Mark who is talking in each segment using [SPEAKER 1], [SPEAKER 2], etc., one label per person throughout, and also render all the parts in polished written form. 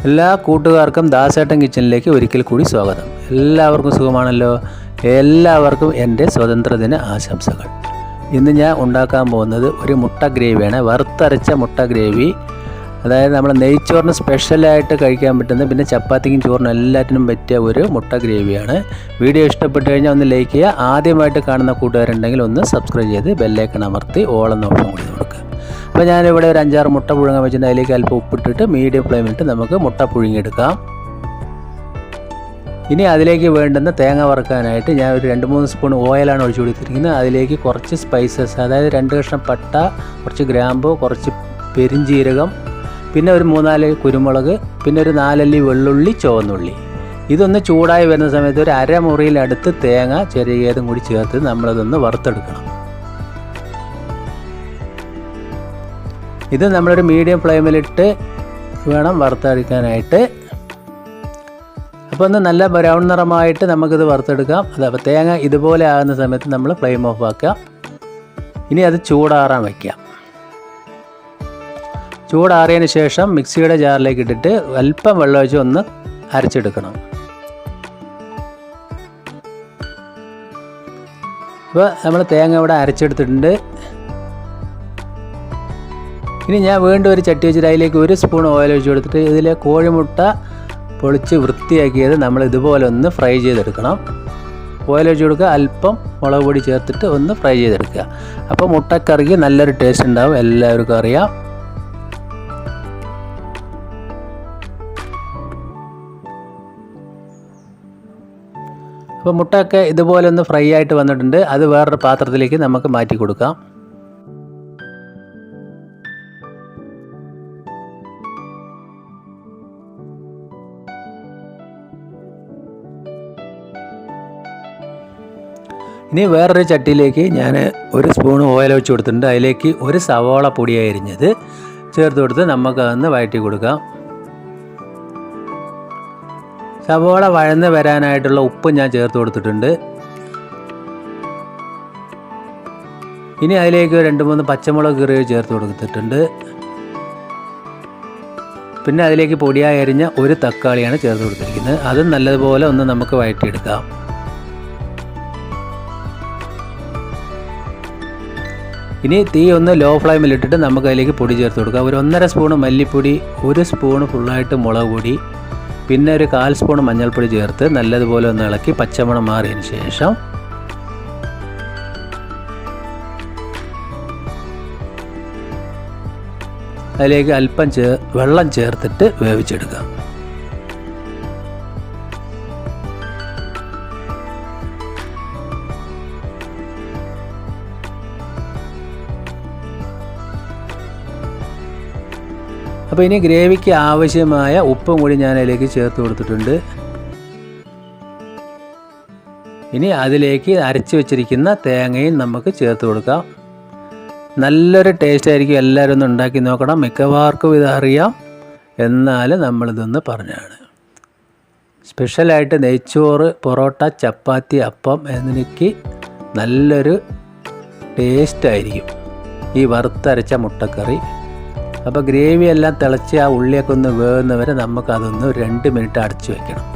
[SPEAKER 1] എല്ലാ കൂട്ടുകാർക്കും ദാസേട്ടൻ കിച്ചണിലേക്ക് ഒരിക്കൽ കൂടി സ്വാഗതം. എല്ലാവർക്കും സുഖമാണല്ലോ. എല്ലാവർക്കും എൻ്റെ സ്വാതന്ത്ര്യദിന ആശംസകൾ. ഇന്ന് ഞാൻ ഉണ്ടാക്കാൻ പോകുന്നത് ഒരു മുട്ട ഗ്രേവിയാണ്. വറുത്തരച്ച മുട്ട ഗ്രേവി. അതായത് നമ്മൾ നെയ്ച്ചോറിന് സ്പെഷ്യലായിട്ട് കഴിക്കാൻ പറ്റുന്ന, പിന്നെ ചപ്പാത്തിക്കും ചോറിനും എല്ലാറ്റിനും പറ്റിയ ഒരു മുട്ട ഗ്രേവിയാണ്. വീഡിയോ ഇഷ്ടപ്പെട്ട് കഴിഞ്ഞാൽ ഒന്ന് ലൈക്ക് ചെയ്യുക. ആദ്യമായിട്ട് കാണുന്ന കൂട്ടുകാരുണ്ടെങ്കിൽ ഒന്ന് സബ്സ്ക്രൈബ് ചെയ്ത് ബെല്ലൈക്കൺ അമർത്തി ഓൾ എന്ന ഓപ്ഷൻ കൂടി കൊടുക്കുക. അപ്പോൾ ഞാനിവിടെ ഒരു 5-6 മുട്ട പുഴുങ്ങാൻ വെച്ചിട്ട് അതിലേക്ക് അല്പം ഉപ്പിട്ടിട്ട് മീഡിയം ഫ്ലെയിമിലിട്ട് നമുക്ക് മുട്ട പുഴുങ്ങിയെടുക്കാം. ഇനി അതിലേക്ക് വേണ്ടുന്ന തേങ്ങ വറുക്കാനായിട്ട് ഞാൻ ഒരു 2-3 സ്പൂൺ ഓയിലാണ് ഒഴിച്ചു കൊടുത്തിരിക്കുന്നത്. അതിലേക്ക് കുറച്ച് സ്പൈസസ്, അതായത് 2 കഷ്ണം പട്ട, കുറച്ച് ഗ്രാമ്പു, കുറച്ച് പെരിഞ്ജീരകം, പിന്നെ ഒരു 3-4 കുരുമുളക്, പിന്നെ ഒരു 4 അല്ലി വെള്ളുള്ളി, ചുവന്നുള്ളി. ഇതൊന്ന് ചൂടായി വരുന്ന സമയത്ത് ഒരു അരമുറിയിലടുത്ത് തേങ്ങ ചെറിയതും കൂടി ചേർത്ത് നമ്മളതൊന്ന് വറുത്തെടുക്കണം. ഇത് നമ്മളൊരു മീഡിയം ഫ്ലെയിമിലിട്ട് വേണം വറുത്തെടുക്കാനായിട്ട്. അപ്പോൾ ഒന്ന് നല്ല ബ്രൗൺ നിറമായിട്ട് നമുക്കിത് വറുത്തെടുക്കാം. അപ്പോൾ തേങ്ങ ഇതുപോലെ ആകുന്ന സമയത്ത് നമ്മൾ ഫ്ലെയിം ഓഫ് ആക്കുക. ഇനി അത് ചൂടാറാൻ വയ്ക്കാം. ചൂടാറിയതിന് ശേഷം മിക്സിയുടെ ജാറിലേക്ക് ഇട്ടിട്ട് അല്പം വെള്ളം ഒഴിച്ച് ഒന്ന് അരച്ചെടുക്കണം. അപ്പോൾ നമ്മൾ തേങ്ങ ഇവിടെ അരച്ചെടുത്തിട്ടുണ്ട്. ഇനി ഞാൻ വീണ്ടും ഒരു ചട്ടി വെച്ചിട്ട് അതിലേക്ക് 1 സ്പൂൺ ഓയിൽ ഒഴിച്ച് കൊടുത്തിട്ട് ഇതിലെ കോഴിമുട്ട പൊളിച്ച് വൃത്തിയാക്കിയത് നമ്മൾ ഇതുപോലെ ഒന്ന് ഫ്രൈ ചെയ്തെടുക്കണം. ഓയിൽ ഒഴിച്ച് കൊടുക്കുക, അല്പം മുളക് പൊടി ചേർത്തിട്ട് ഒന്ന് ഫ്രൈ ചെയ്തെടുക്കുക. അപ്പോൾ മുട്ടക്കറിക്ക് നല്ലൊരു ടേസ്റ്റ് ഉണ്ടാവും, എല്ലാവർക്കും അറിയാം. അപ്പോൾ മുട്ടയൊക്കെ ഇതുപോലെ ഒന്ന് ഫ്രൈ ആയിട്ട് വന്നിട്ടുണ്ട്. അത് വേറൊരു പാത്രത്തിലേക്ക് നമുക്ക് മാറ്റി കൊടുക്കാം. ഇനി വേറൊരു ചട്ടിയിലേക്ക് ഞാൻ 1 സ്പൂൺ ഓയിൽ ഒഴിച്ച് കൊടുത്തിട്ടുണ്ട്. അതിലേക്ക് 1 സവാള പൊടിയായി അരിഞ്ഞത് ചേർത്ത് കൊടുത്ത് നമുക്കതൊന്ന് വഴറ്റി കൊടുക്കാം. സവാള വഴന്ന് വരാനായിട്ടുള്ള ഉപ്പ് ഞാൻ ചേർത്ത് കൊടുത്തിട്ടുണ്ട്. ഇനി അതിലേക്ക് 2-3 പച്ചമുളക് കീറി ചേർത്ത് കൊടുത്തിട്ടുണ്ട്. പിന്നെ അതിലേക്ക് പൊടിയായി അരിഞ്ഞ 1 തക്കാളിയാണ് ചേർത്ത് കൊടുത്തിരിക്കുന്നത്. അതും നല്ലതുപോലെ ഒന്ന് നമുക്ക് വഴറ്റിയെടുക്കാം. ഇനി തീ ഒന്ന് ലോ ഫ്ലെയിമിലിട്ടിട്ട് നമുക്ക് അതിലേക്ക് പൊടി ചേർത്ത് കൊടുക്കാം. ഒരു 1.5 സ്പൂൺ മല്ലിപ്പൊടി, 1 സ്പൂൺ ഫുള്ളായിട്ട് മുളക് പൊടി, പിന്നെ ഒരു 1/4 സ്പൂൺ മഞ്ഞൾപ്പൊടി ചേർത്ത് നല്ലതുപോലെ ഒന്ന് ഇളക്കി പച്ചമണം മാറിയതിന് ശേഷം അതിലേക്ക് അല്പം വെള്ളം ചേർത്തിട്ട് വേവിച്ചെടുക്കാം. അപ്പോൾ ഇനി ഗ്രേവിക്ക് ആവശ്യമായ ഉപ്പും കൂടി ഞാൻ അതിലേക്ക് ചേർത്ത് കൊടുത്തിട്ടുണ്ട്. ഇനി അതിലേക്ക് അരച്ച് വെച്ചിരിക്കുന്ന തേങ്ങയും നമുക്ക് ചേർത്ത് കൊടുക്കാം. നല്ലൊരു ടേസ്റ്റ് ആയിരിക്കും. എല്ലാവരും ഒന്ന് ഉണ്ടാക്കി നോക്കണം. മിക്കവാർക്കും ഇതറിയാം, എന്നാലും നമ്മളിതൊന്ന് പറഞ്ഞാണ്. സ്പെഷ്യലായിട്ട് നെയ്ച്ചോറ്, പൊറോട്ട, ചപ്പാത്തി, അപ്പം എന്നിവയ്ക്ക് നല്ലൊരു ടേസ്റ്റായിരിക്കും ഈ വറുത്തരച്ച മുട്ടക്കറി. അപ്പോൾ ഗ്രേവി എല്ലാം തിളച്ച് ആ ഉള്ളിയൊക്കെ ഒന്ന് വേകുന്നവരെ നമുക്കതൊന്ന് 2 മിനിറ്റ് അടച്ചു വയ്ക്കണം.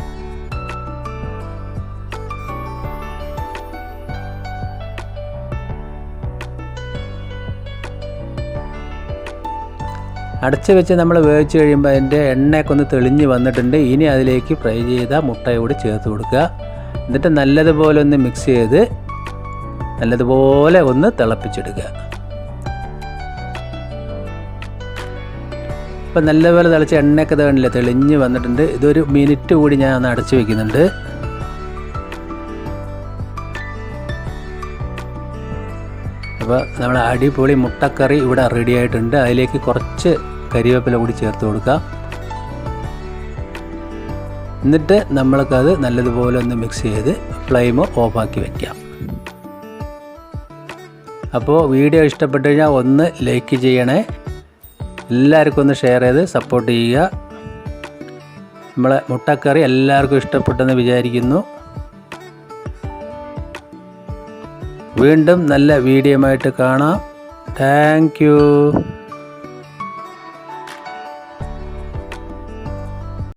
[SPEAKER 1] അടച്ചു വെച്ച് നമ്മൾ വേവിച്ച് കഴിയുമ്പോൾ അതിൻ്റെ എണ്ണയൊക്കെ ഒന്ന് തെളിഞ്ഞ് വന്നിട്ടുണ്ട്. ഇനി അതിലേക്ക് ഫ്രൈ ചെയ്ത മുട്ടയോട് ചേർത്ത് കൊടുക്കുക. എന്നിട്ട് നല്ലതുപോലെ ഒന്ന് മിക്സ് ചെയ്ത് നല്ലതുപോലെ ഒന്ന് തിളപ്പിച്ചെടുക്കുക. ഇപ്പം നല്ലപോലെ തിളച്ച് എണ്ണയൊക്കെ തേണില്ല, തെളിഞ്ഞ് വന്നിട്ടുണ്ട്. ഇതൊരു മിനിറ്റ് കൂടി ഞാൻ ഒന്ന് അടച്ചു വയ്ക്കുന്നുണ്ട്. അപ്പോൾ നമ്മൾ അടിപൊളി മുട്ടക്കറി ഇവിടെ റെഡി ആയിട്ടുണ്ട്. അതിലേക്ക് കുറച്ച് കരിവേപ്പില കൂടി ചേർത്ത് കൊടുക്കാം. എന്നിട്ട് നമ്മൾക്കത് നല്ലതുപോലെ ഒന്ന് മിക്സ് ചെയ്ത് ഫ്ലെയിം ഓഫാക്കി വയ്ക്കാം. അപ്പോൾ വീഡിയോ ഇഷ്ടപ്പെട്ടു കഴിഞ്ഞാൽ ഒന്ന് ലൈക്ക് ചെയ്യണേ. എല്ലാവർക്കും ഒന്ന് ഷെയർ ചെയ്ത് സപ്പോർട്ട് ചെയ്യുക. നമ്മളെ മുട്ടക്കറി എല്ലാവർക്കും ഇഷ്ടപ്പെട്ടെന്ന് വിചാരിക്കുന്നു. വീണ്ടും നല്ല വീഡിയോ ആയിട്ട് കാണാം. Thank you.